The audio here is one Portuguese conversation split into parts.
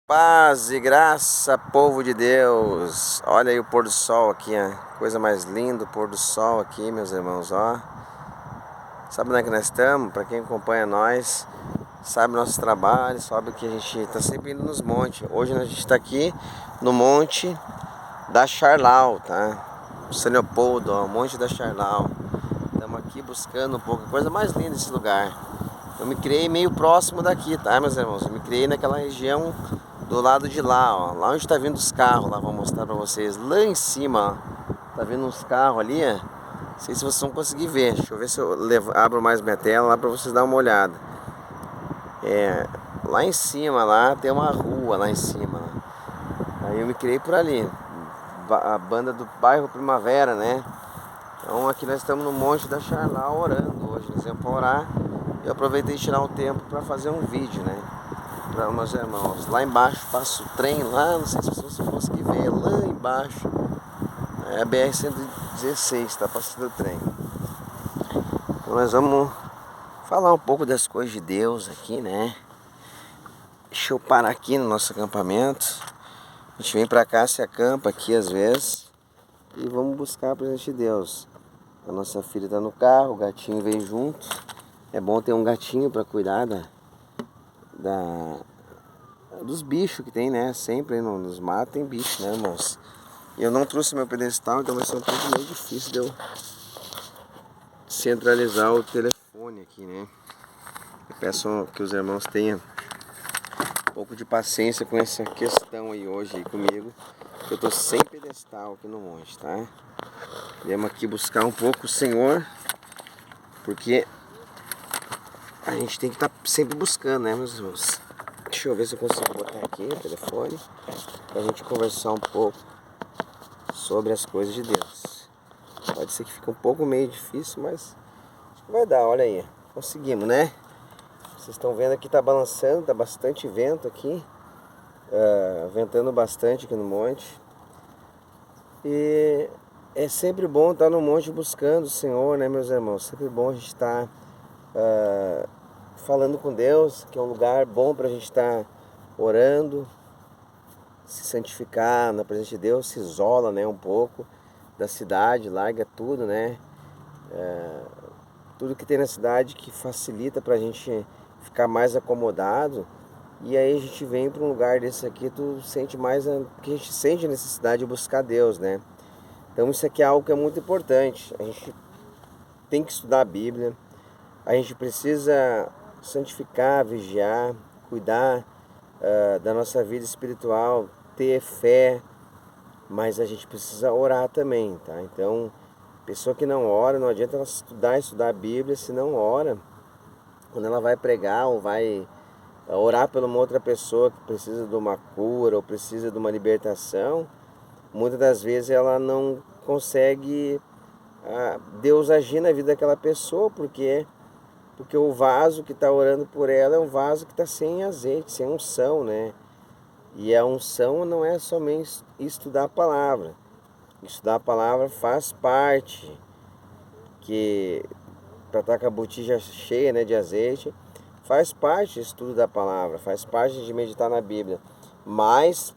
Paz e graça, povo de Deus. Olha aí o pôr do sol aqui, ó. Coisa mais linda, o pôr do sol aqui, meus irmãos, ó. Sabe onde é que nós estamos? Para quem acompanha nós, sabe nossos trabalhos, sabe que a gente está sempre indo nos montes. Hoje a gente está aqui no monte da Charlau, tá? São Leopoldo, ó, o monte da Charlau. Estamos aqui buscando um pouco, a coisa mais linda desse lugar. Eu me criei meio próximo daqui, tá, meus irmãos? Eu me criei naquela região do lado de lá, ó. Lá onde tá vindo os carros, lá vou mostrar pra vocês. Lá em cima, ó, tá vindo uns carros ali, ó. Não sei se vocês vão conseguir ver. Deixa eu ver se eu abro mais minha tela lá pra vocês darem uma olhada. Lá em cima, lá tem uma rua lá em cima. Aí eu me criei por ali. A banda do bairro Primavera, né? Então aqui nós estamos no Monte da Charlau orando hoje. Nós vamos pra orar. Eu aproveitei de tirar um tempo para fazer um vídeo, né? Para meus irmãos. Lá embaixo passa o trem lá, não sei se vocês vão conseguir ver, lá embaixo é a BR-116, está passando o trem. Então nós vamos falar um pouco das coisas de Deus aqui, né? Deixa eu parar aqui no nosso acampamento. A gente vem para cá, se acampa aqui às vezes e vamos buscar a presença de Deus. A nossa filha está no carro, o gatinho vem junto. É bom ter um gatinho para cuidar dos bichos que tem, né? Sempre nos matos tem bicho, né, irmãos? Eu não trouxe meu pedestal, então vai ser um pouco meio difícil de eu centralizar o telefone aqui, né? Eu peço que os irmãos tenham um pouco de paciência com essa questão aí hoje aí comigo. Eu tô sem pedestal aqui no monte, tá? Viemos aqui buscar um pouco o Senhor, porque a gente tem que estar sempre buscando, né, meus irmãos? Deixa eu ver se eu consigo botar aqui o telefone pra gente conversar um pouco sobre as coisas de Deus. Pode ser que fique um pouco meio difícil, mas acho que vai dar, olha aí. Conseguimos, né? Vocês estão vendo aqui, tá balançando, tá bastante vento aqui. Ventando bastante aqui no monte. E é sempre bom estar no monte buscando o Senhor, né, meus irmãos? Sempre bom a gente estar falando com Deus, que é um lugar bom para a gente estar orando, se santificar na presença de Deus, se isola, né, um pouco da cidade, larga tudo, né? Tudo que tem na cidade que facilita para a gente ficar mais acomodado. E aí a gente vem para um lugar desse aqui, tu sente mais, que a gente sente a necessidade de buscar Deus, né? Então isso aqui é algo que é muito importante. A gente tem que estudar a Bíblia, a gente precisa santificar, vigiar, cuidar da nossa vida espiritual, ter fé, mas a gente precisa orar também, tá? Então, pessoa que não ora, não adianta ela estudar a Bíblia se não ora. Quando ela vai pregar ou vai orar por uma outra pessoa que precisa de uma cura ou precisa de uma libertação, muitas das vezes ela não consegue Deus agir na vida daquela pessoa, porque o vaso que está orando por ela é um vaso que está sem azeite, sem unção, né? E a unção não é somente estudar a palavra. Estudar a palavra faz parte, que para estar com a botija cheia, né, de azeite, faz parte do estudo da palavra, faz parte de meditar na Bíblia. Mas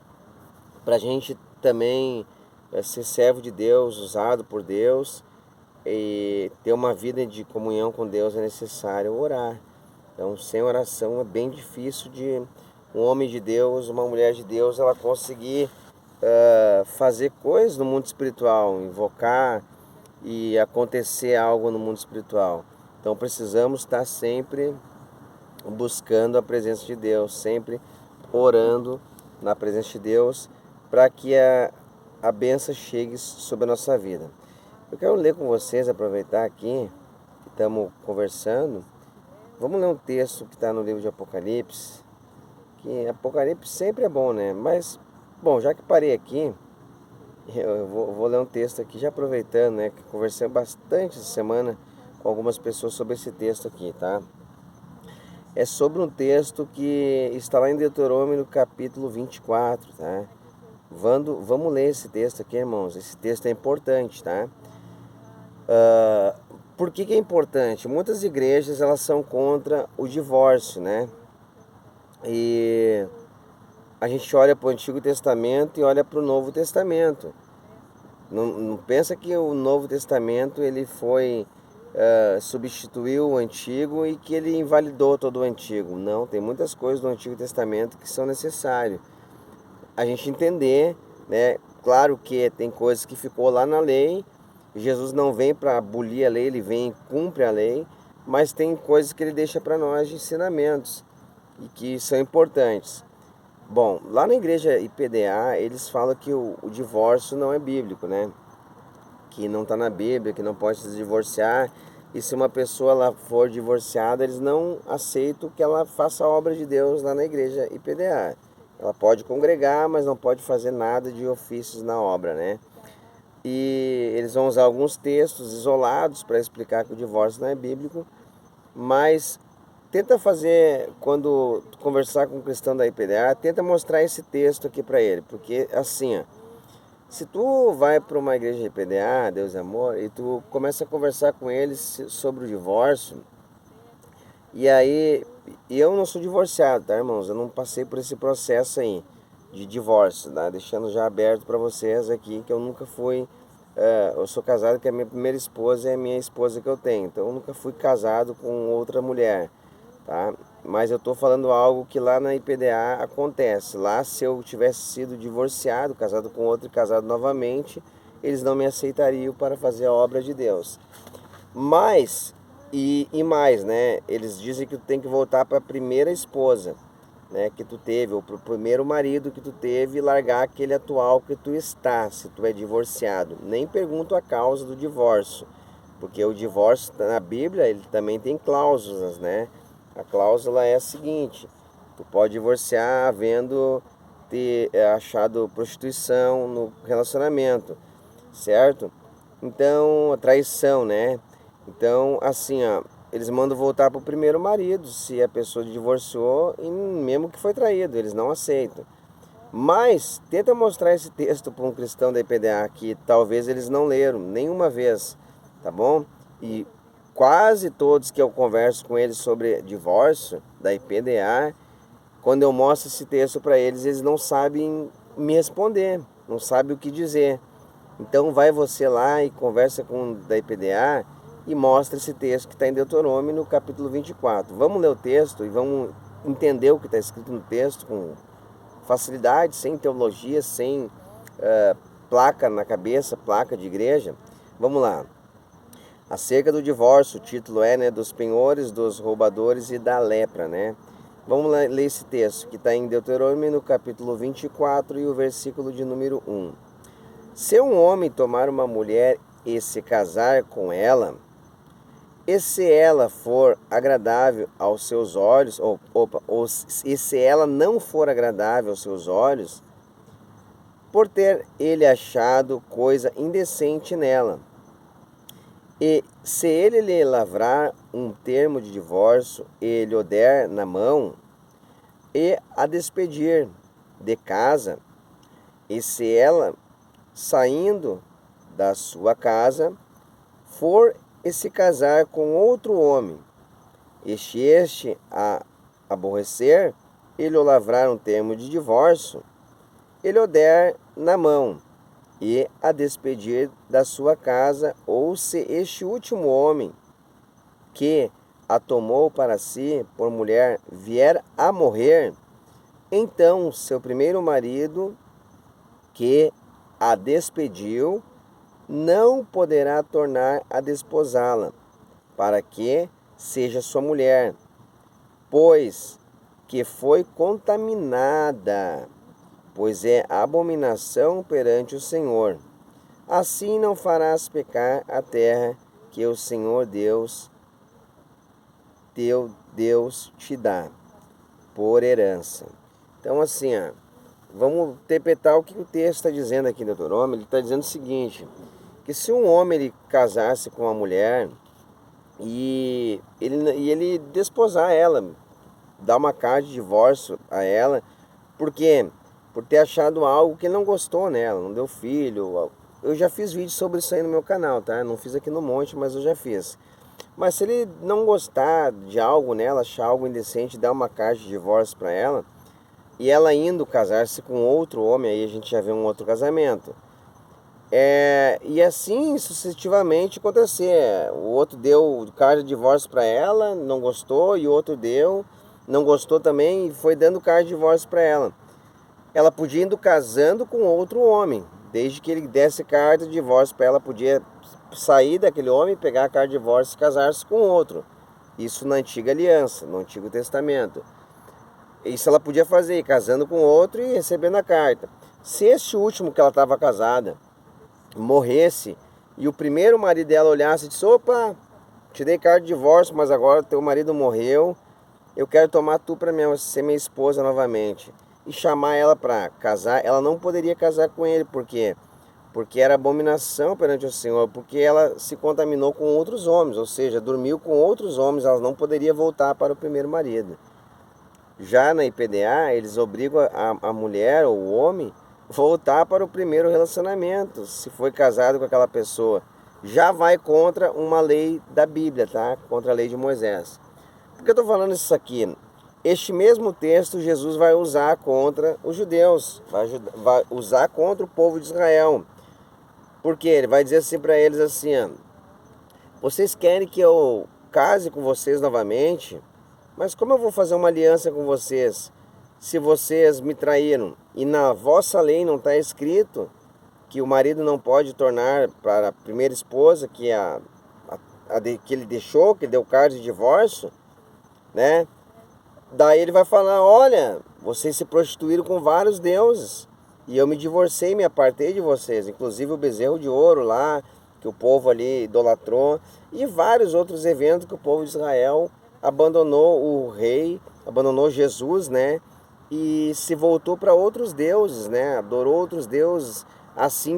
para a gente também ser servo de Deus, usado por Deus e ter uma vida de comunhão com Deus, é necessário orar. Então, sem oração é bem difícil de um homem de Deus, uma mulher de Deus, ela conseguir fazer coisas no mundo espiritual, invocar e acontecer algo no mundo espiritual. Então precisamos estar sempre buscando a presença de Deus, sempre orando na presença de Deus, para que a bênção chegue sobre a nossa vida. Eu quero ler com vocês, aproveitar aqui que estamos conversando. Vamos ler um texto que está no livro de Apocalipse, que Apocalipse sempre é bom, né? Mas, bom, já que parei aqui, eu vou ler um texto aqui, já aproveitando, né? Que conversei bastante essa semana com algumas pessoas sobre esse texto aqui, tá? É sobre um texto que está lá em Deuteronômio, no capítulo 24, tá? Vamos ler esse texto aqui, irmãos. Esse texto é importante, tá? Por que é importante? Muitas igrejas, elas são contra o divórcio, né? E a gente olha para o Antigo Testamento e olha para o Novo Testamento. Não pensa que o Novo Testamento ele foi substituiu o Antigo e que ele invalidou todo o Antigo. Não, tem muitas coisas do Antigo Testamento que são necessárias. A gente entender, né? Claro que tem coisas que ficou lá na lei. Jesus não vem para abolir a lei, ele vem e cumpre a lei. Mas tem coisas que ele deixa para nós de ensinamentos e que são importantes. Bom, lá na igreja IPDA, eles falam que o divórcio não é bíblico, né? Que não está na Bíblia, que não pode se divorciar. E se uma pessoa ela for divorciada, eles não aceitam que ela faça a obra de Deus lá na igreja IPDA. Ela pode congregar, mas não pode fazer nada de ofícios na obra, né? E eles vão usar alguns textos isolados para explicar que o divórcio não é bíblico, mas tenta fazer, quando conversar com um cristão da IPDA, tenta mostrar esse texto aqui para ele, porque assim, ó, se tu vai para uma igreja de IPDA, Deus é Amor, e tu começa a conversar com eles sobre o divórcio, e aí, eu não sou divorciado, tá, irmãos? Eu não passei por esse processo aí de divórcio, tá? Deixando já aberto para vocês aqui que eu nunca fui. Eu sou casado, que a minha primeira esposa é a minha esposa que eu tenho, então eu nunca fui casado com outra mulher, tá? Mas eu tô falando algo que lá na IPDA acontece. Lá, se eu tivesse sido divorciado, casado com outro e casado novamente, eles não me aceitariam para fazer a obra de Deus. Mas, e mais, né? Eles dizem que tu tem que voltar para a primeira esposa, né, que tu teve, ou para o primeiro marido que tu teve, e largar aquele atual que tu está, se tu é divorciado. Nem pergunto a causa do divórcio, porque o divórcio na Bíblia, ele também tem cláusulas, né? A cláusula é a seguinte: tu pode divorciar havendo ter achado prostituição no relacionamento, certo? Então, a traição, né? Então, assim, ó, eles mandam voltar para o primeiro marido, se a pessoa divorciou, e mesmo que foi traído, eles não aceitam. Mas, tenta mostrar esse texto para um cristão da IPDA, que talvez eles não leram nenhuma vez, tá bom? E quase todos que eu converso com eles sobre divórcio da IPDA, quando eu mostro esse texto para eles, eles não sabem me responder, não sabem o que dizer. Então vai você lá e conversa com o da IPDA e mostra esse texto que está em Deuteronômio no capítulo 24. Vamos ler o texto e vamos entender o que está escrito no texto com facilidade, sem teologia, sem placa na cabeça, placa de igreja. Vamos lá. Acerca do divórcio, o título é, né, dos penhores, dos roubadores e da lepra, né? Vamos lá, ler esse texto que está em Deuteronômio no capítulo 24 e o versículo de número 1. Se um homem tomar uma mulher e se casar com ela, e se ela for agradável aos seus olhos, e se ela não for agradável aos seus olhos, por ter ele achado coisa indecente nela, e se ele lhe lavrar um termo de divórcio e lhe o der na mão, e a despedir de casa, e se ela, saindo da sua casa, for e se casar com outro homem, este a aborrecer, ele o lavrar um termo de divórcio, ele o der na mão, e a despedir da sua casa, ou se este último homem, que a tomou para si por mulher, vier a morrer, então seu primeiro marido, que a despediu, não poderá tornar a desposá-la, para que seja sua mulher, pois que foi contaminada, pois é abominação perante o Senhor. Assim não farás pecar a terra que o Senhor Deus, teu Deus, te dá por herança. Então assim, ó, vamos interpretar o que o texto está dizendo aqui em Deuteronômio. Ele está dizendo o seguinte, que se um homem ele casasse com uma mulher e ele desposar ela, dar uma carta de divórcio a ela, porque por ter achado algo que ele não gostou nela, não deu filho. Eu já fiz vídeo sobre isso aí no meu canal, tá? Não fiz aqui no Monte, mas eu já fiz. Mas se ele não gostar de algo nela, achar algo indecente, dar uma carta de divórcio para ela, e ela indo casar-se com outro homem, aí a gente já vê um outro casamento. E assim sucessivamente acontecer. O outro deu carta de divórcio para ela, não gostou, e o outro deu, não gostou também e foi dando carta de divórcio para ela. Ela podia indo casando com outro homem, desde que ele desse carta de divórcio para ela, podia sair daquele homem, pegar a carta de divórcio e casar-se com outro. Isso na antiga aliança, no Antigo Testamento. Isso ela podia fazer, casando com outro e recebendo a carta. Se esse último que ela estava casada morresse e o primeiro marido dela olhasse e disse: opa, te dei carta de divórcio, mas agora teu marido morreu, eu quero tomar tu para ser minha esposa novamente, e chamar ela para casar, ela não poderia casar com ele. Por quê? Porque era abominação perante o Senhor, porque ela se contaminou com outros homens, ou seja, dormiu com outros homens, ela não poderia voltar para o primeiro marido. Já na IPDA, eles obrigam a mulher ou o homem voltar para o primeiro relacionamento, se foi casado com aquela pessoa. Já vai contra uma lei da Bíblia, tá? Contra a lei de Moisés. Por que eu estou falando isso aqui? Este mesmo texto Jesus vai usar contra os judeus, vai usar contra o povo de Israel. Porque ele vai dizer assim para eles assim: ó, vocês querem que eu case com vocês novamente? Mas como eu vou fazer uma aliança com vocês se vocês me traíram? E na vossa lei não está escrito que o marido não pode tornar para a primeira esposa que que ele deixou, que deu carta de divórcio, né? Daí ele vai falar: olha, vocês se prostituíram com vários deuses e eu me divorciei, me apartei de vocês, inclusive o bezerro de ouro lá, que o povo ali idolatrou, e vários outros eventos que o povo de Israel abandonou o rei, abandonou Jesus, né? E se voltou para outros deuses, né? Adorou outros deuses, assim